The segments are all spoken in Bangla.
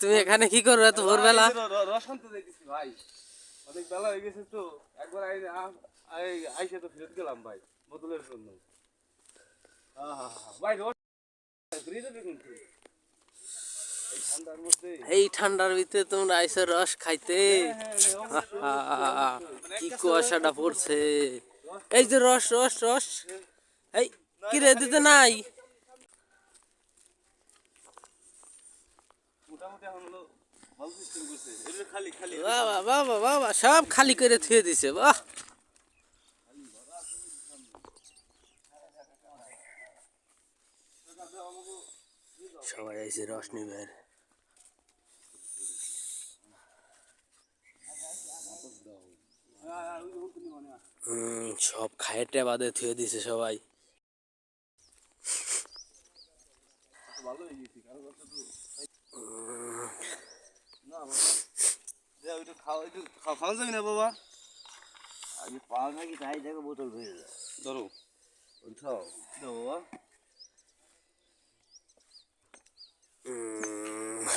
তুমি এখানে কি করো এত ভোরবেলা? রস আনতে যাইতেছি ভাই, অনেক বেলা হয়ে গেছে তো। একবার আইসে তো ফেরত গেলাম ভাই বোতলের জন্য। ভাই রস ফ্রিজে দেখুন তো, এই ঠান্ডার মধ্যে। এই ঠান্ডার ভিতরে তোমরা আইসো রস খাইতে? কি কুয়াশাটা পড়ছে। এই যে রস রস রস, এই কিরে দিতে নাই? মোটামুটি এখন হলো ভালো সিস্টেম করছে, এটা খালি খালি বাবা বাবা বাবা, সব খালি করে থুয়ে দিছে। বাহ, সবাই আইসে রস নিবে। সব খাইতে বাদে থুয়ে দিছে সবাই। ভালো হয়ে গেছি কারো কথা তো না বাবা। দে ওইটা খাওয়া, একটু খাওয়া যাবে না বাবা? আগে পাওয়া নাকি তাই দেখো বোতল ভরে যায়। ধরো উঠাও দাও বাবা।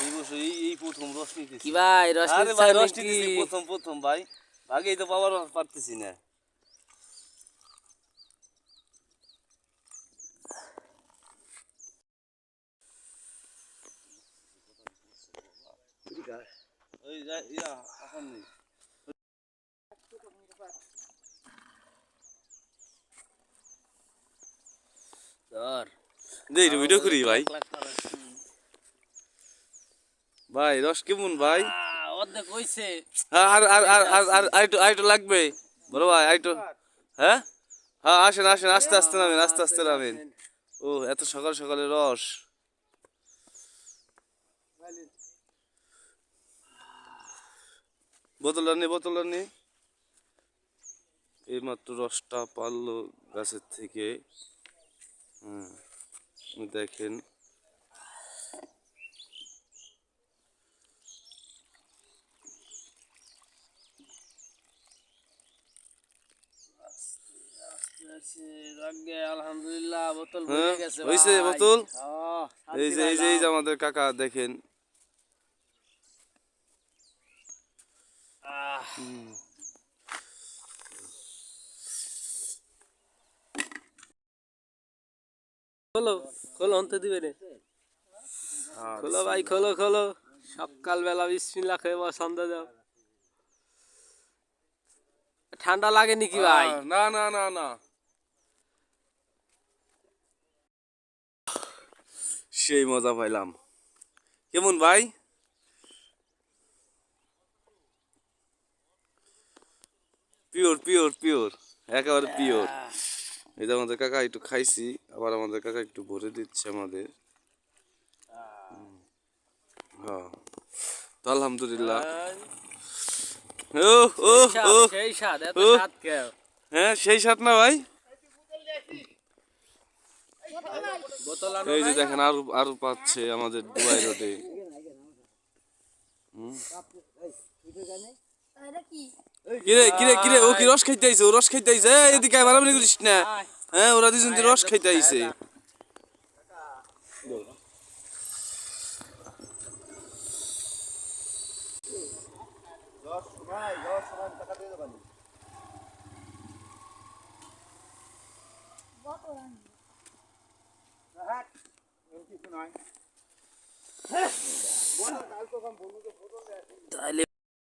এই বছর এই প্রথম রস নিতেছি। কি ভাই রস আরে ভাই রস নিচ্ছেন নিতেছি নাকি? প্রথম ভাই, আগেই তো বাবার পারতেছি না। ওই ইয়া এখন নেই। ধর দেই ভিডিও করি ভাই। ভাই রস কেমন ভাই? অর্ধেক হইছে। আর আর আর আর আর আইটো লাগবে বড় ভাই, আইটো। হ্যাঁ হ্যাঁ, আসেন আসেন, আস্তে আস্তে নামেন, আস্তে আস্তে নামেন। ও এত সকাল সকালে রস। বোতল নে। এই মাত্র রসটা পারলো গাছের থেকে। হ্যাঁ দেখেন, আলহামদুলিল্লাহ বোতল ভরে হ্যাঁ গেছে হয়েছে ভাই। বোতল। এই যে শান্তি এই যে পাইলাম। আমাদের কাকা দেখেন। আহ, খোলো খোলো, অন্তে দিবে রে। খোলো ভাই, খোলো খোলো। সকালবেলা বিসমিল্লাহ খেয়ে সন্ধ্যা দাও। ঠান্ডা লাগে নাকি ভাই? না না না না, সেই মজা পাইলাম। কেমন ভাই? পিওর পিওর পিওর, একেবারে পিওর। এই যে আমাদের কাকা একটু খাইছি, আবার আমাদের কাকা একটু ভরে দিচ্ছে আমাদের। হ্যাঁ তো আলহামদুলিল্লাহ। ও ও ও সেই স্বাদ, এত ও, স্বাদ কেউ। হ্যাঁ সেই সাথ না ভাই। বোতল আনো এই যে নাই? দেখেন আরো আরো পাচ্ছে আমাদের দুবাই রোডে। কিরে কিরে কিরে, ও কি রস খাইতে আইছে? ও রস খাইতে আইছে, এদিকে আয়, মারামারি করিস না। হ্যাঁ ওরা দুজন তো রস খাইতে আইছে। টাকা দিয়ে দেবেন। হ্যাঁ কিছু নয়। তাহলে